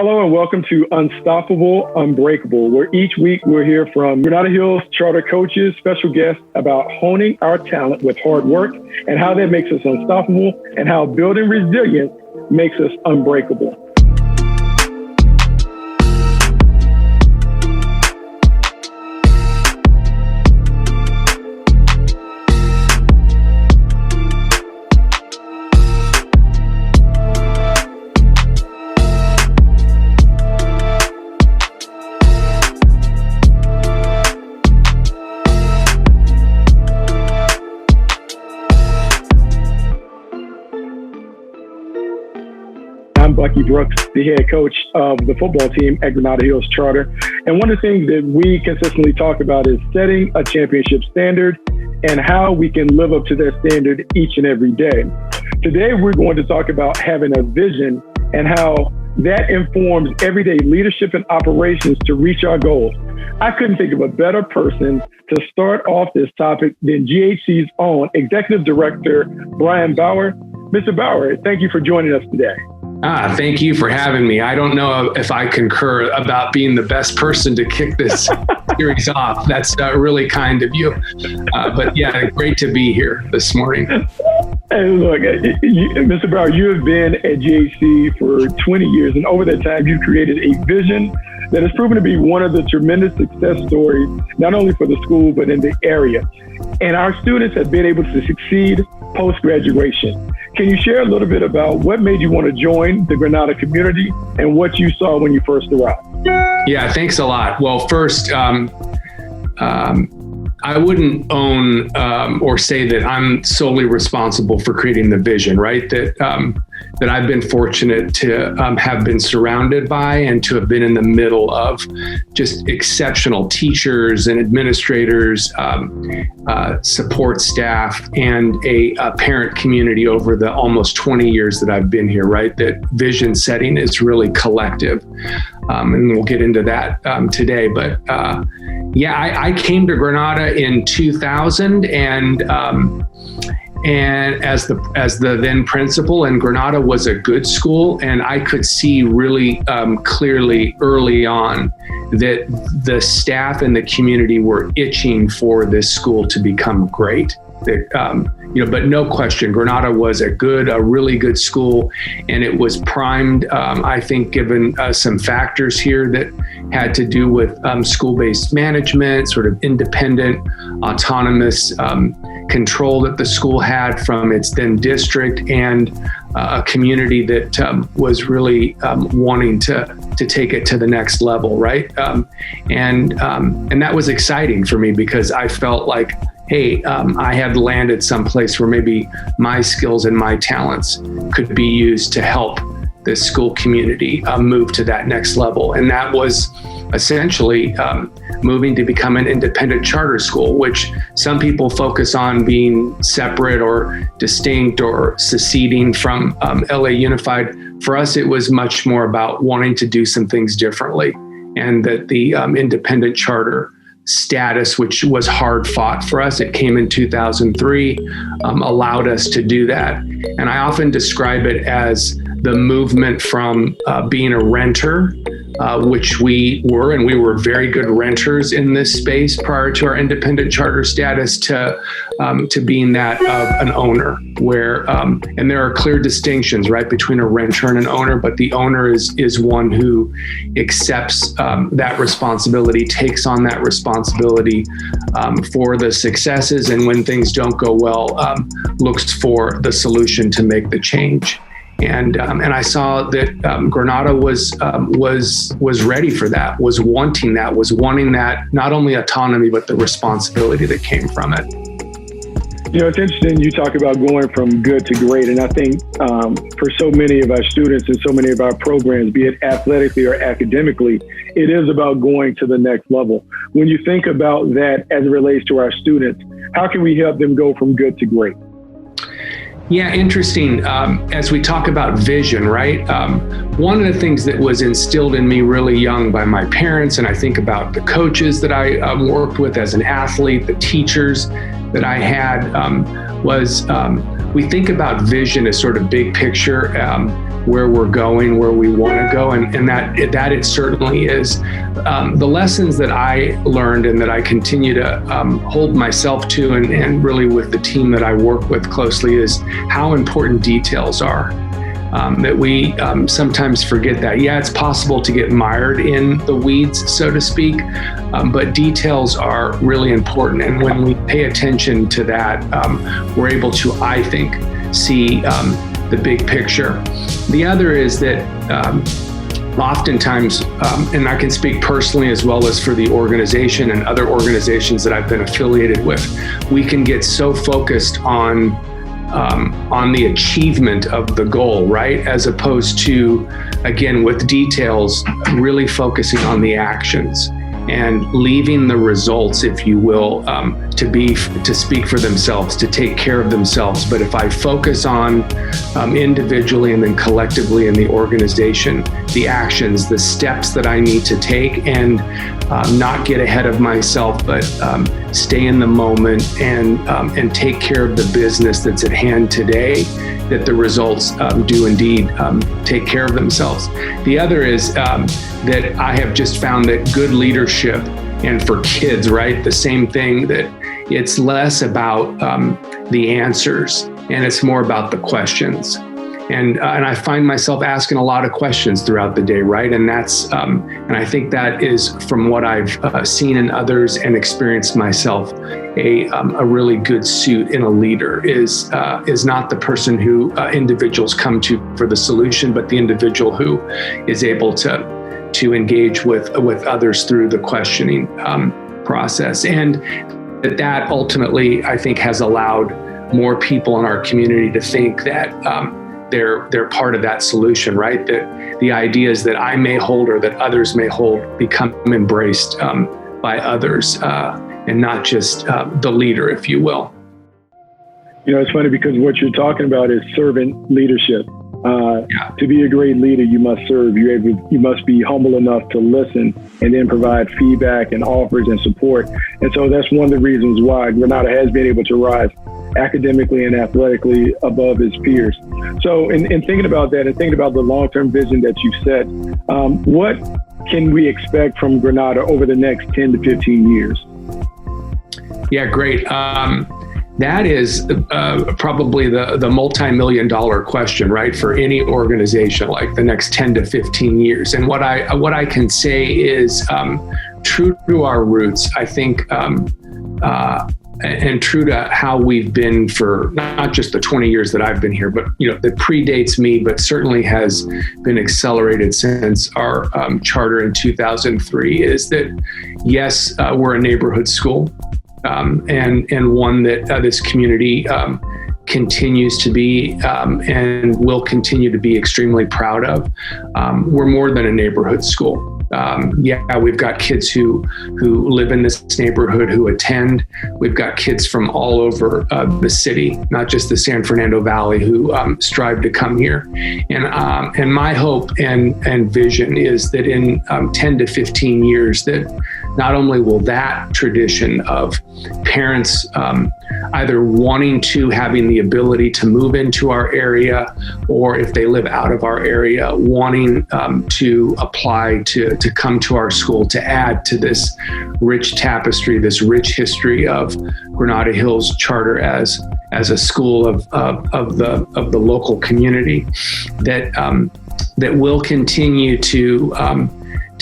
Hello and welcome to Unstoppable, Unbreakable, where each week we'll hear from Granada Hills charter coaches, special guests about honing our talent with hard work and how that makes us unstoppable and how building resilience makes us unbreakable. I'm Bucky Brooks, the head coach of the football team at Granada Hills Charter. And one of the things that we consistently talk about is setting a championship standard and how we can live up to that standard each and every day. Today, we're going to talk about having a vision and how that informs everyday leadership and operations to reach our goals. I couldn't think of a better person to start off this topic than GHC's own Executive Director, Bauer. Mr. Bauer, thank you for joining us today. Thank you for having me. I don't know if I concur about being the best person to kick this series off. That's really kind of you. But yeah, great to be here this morning. And look, Mr. Bauer, you have been at GHC for 20 years, and over that time, you've created a vision that has proven to be one of the tremendous success stories, not only for the school, but in the area. And our students have been able to succeed post-graduation. Can you share a little bit about what made you want to join the Granada community and what you saw when you first arrived? Yeah, thanks a lot. Well, first, I wouldn't own or say that I'm solely responsible for creating the vision, right? That I've been fortunate to have been surrounded by and to have been in the middle of just exceptional teachers and administrators, support staff, and a parent community over the almost 20 years that I've been here, right? That vision setting is really collective. And we'll get into that today. But I came to Granada in 2000 and as the then principal, and Granada was a good school, and I could see really clearly early on that the staff and the community were itching for this school to become great. But no question, Granada was a really good school, and it was primed, I think, given some factors here that had to do with school-based management, sort of independent, autonomous control that the school had from its then district, and a community that was really wanting to take it to the next level, right? And that was exciting for me because I felt like, hey, I had landed someplace where maybe my skills and my talents could be used to help this school community move to that next level. And that was essentially moving to become an independent charter school, which some people focus on being separate or distinct or seceding from LA Unified. For us, it was much more about wanting to do some things differently, and that the independent charter status, which was hard fought for us, it came in 2003, allowed us to do that. And I often describe it as the movement from being a renter, which we were, and we were very good renters in this space prior to our independent charter status, to being that of an owner, where, and there are clear distinctions, right, between a renter and an owner, but the owner is one who accepts that responsibility, takes on that responsibility for the successes, and when things don't go well, looks for the solution to make the change. And I saw that Granada was ready for that, was wanting that, not only autonomy, but the responsibility that came from it. You know, it's interesting you talk about going from good to great. And I think for so many of our students and so many of our programs, be it athletically or academically, it is about going to the next level. When you think about that as it relates to our students, how can we help them go from good to great? Yeah, interesting. As we talk about vision, right? One of the things that was instilled in me really young by my parents, and I think about the coaches that I worked with as an athlete, the teachers that I had, was we think about vision as sort of big picture, where we're going, where we want to go, and that it certainly is. The lessons that I learned and that I continue to hold myself to, and really with the team that I work with closely, is how important details are. That we sometimes forget that. Yeah, it's possible to get mired in the weeds, so to speak, but details are really important. And when we pay attention to that, we're able to, I think, see the big picture. The other is that oftentimes, and I can speak personally as well as for the organization and other organizations that I've been affiliated with, we can get so focused on the achievement of the goal, right? As opposed to, again, with details, really focusing on the actions and leaving the results, if you will, to speak for themselves, to take care of themselves. But if I focus on individually and then collectively in the organization, the actions, the steps that I need to take, and not get ahead of myself, but stay in the moment and take care of the business that's at hand today, that the results do indeed take care of themselves. The other is that I have just found that good leadership, and for kids, right, the same thing, that it's less about the answers and it's more about the questions. And I find myself asking a lot of questions throughout the day, right? And that's and I think that is, from what I've seen in others and experienced myself, a really good suit in a leader is not the person who individuals come to for the solution, but the individual who is able to engage with others through the questioning process. And that ultimately, I think, has allowed more people in our community to think that they're part of that solution, right? That the ideas that I may hold or that others may hold become embraced by others, and not just the leader, if you will. You know, it's funny because what you're talking about is servant leadership. Yeah. To be a great leader, you must serve. You must be humble enough to listen and then provide feedback and offers and support. And so that's one of the reasons why Granada has been able to rise academically and athletically above its peers. So in thinking about that and thinking about the long-term vision that you've set, what can we expect from Granada over the next 10 to 15 years? Yeah, great. That is probably the multi-million-dollar question, right, for any organization, like the next 10 to 15 years. And what I can say is true to our roots, I think, and true to how we've been for not just the 20 years that I've been here, but that predates me, but certainly has been accelerated since our charter in 2003, is that yes, we're a neighborhood school, and one that this community continues to be and will continue to be extremely proud of. We're more than a neighborhood school. We've got kids who live in this neighborhood, who attend. We've got kids from all over the city, not just the San Fernando Valley, who strive to come here. And my hope and vision is that in 10 to 15 years, that not only will that tradition of parents either wanting to, having the ability to move into our area, or if they live out of our area, wanting to apply to come to our school to add to this rich tapestry, this rich history of Granada Hills Charter as a school of the local community, that will continue to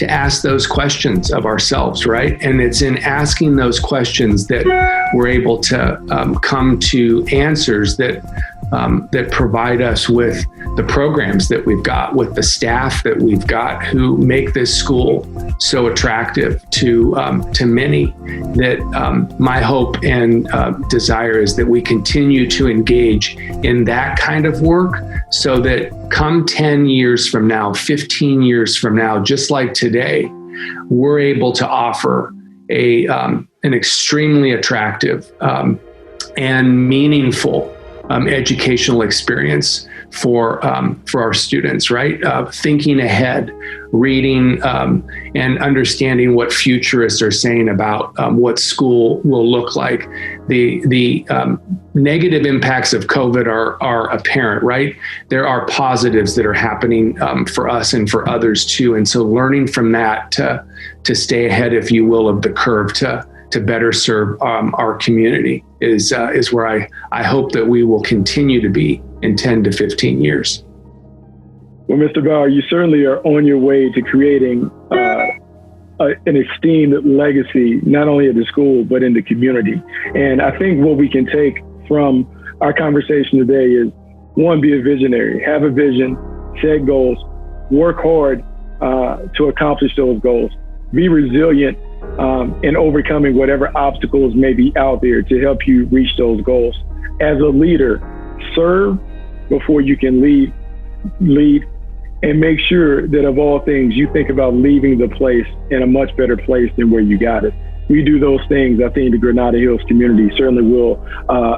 ask those questions of ourselves, right? And it's in asking those questions that we're able to come to answers that provide us with the programs that we've got, with the staff that we've got, who make this school so attractive to many. That my hope and desire is that we continue to engage in that kind of work, so that come 10 years from now, 15 years from now, just like today, we're able to offer an extremely attractive and meaningful educational experience for our students, right? Thinking ahead, reading, and understanding what futurists are saying about what school will look like. The negative impacts of COVID are apparent, right? There are positives that are happening for us and for others too. And so learning from that to stay ahead, if you will, of the curve to better serve our community is where I hope that we will continue to be in 10 to 15 years. Well, Mr. Bauer, you certainly are on your way to creating an esteemed legacy, not only at the school, but in the community. And I think what we can take from our conversation today is, one, be a visionary, have a vision, set goals, work hard to accomplish those goals, be resilient in overcoming whatever obstacles may be out there to help you reach those goals. As a leader, serve before you can lead, and make sure that of all things, you think about leaving the place in a much better place than where you got it. We do those things, I think the Granada Hills community certainly will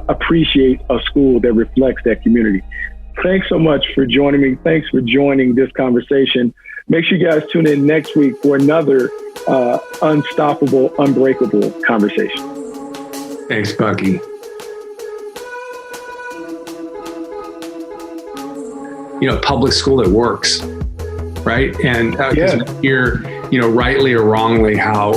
appreciate a school that reflects that community. Thanks so much for joining me. Thanks for joining this conversation. Make sure you guys tune in next week for another unstoppable, unbreakable conversation. Thanks, Bucky. Public school that works, right? And hear, rightly or wrongly how,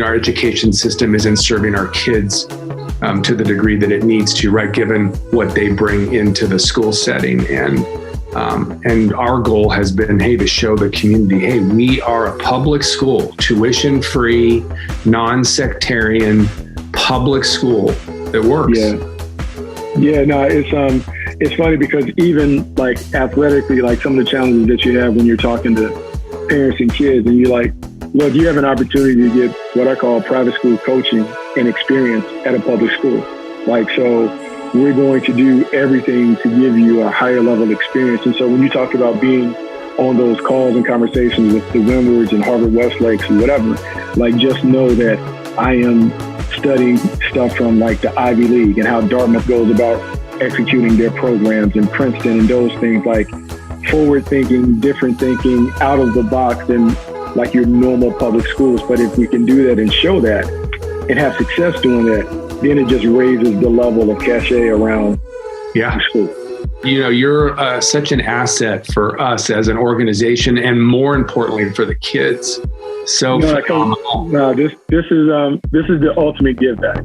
our education system isn't serving our kids to the degree that it needs to, right? Given what they bring into the school setting. And our goal has been, to show the community, we are a public school, tuition-free, non-sectarian public school that works. Yeah, no, it's funny because even like athletically, like some of the challenges that you have when you're talking to parents and kids, and you're like, look, you have an opportunity to get what I call private school coaching and experience at a public school. So we're going to do everything to give you a higher level experience. And so when you talk about being on those calls and conversations with the Windwards and Harvard Westlakes and whatever, just know that I am studying stuff from the Ivy League and how Dartmouth goes about executing their programs, and Princeton and those things, forward thinking, different thinking, out of the box than your normal public schools. But if we can do that and show that and have success doing that, then it just raises the level of cachet around school. You're such an asset for us as an organization, and more importantly for the kids. So phenomenal. This is the ultimate give back.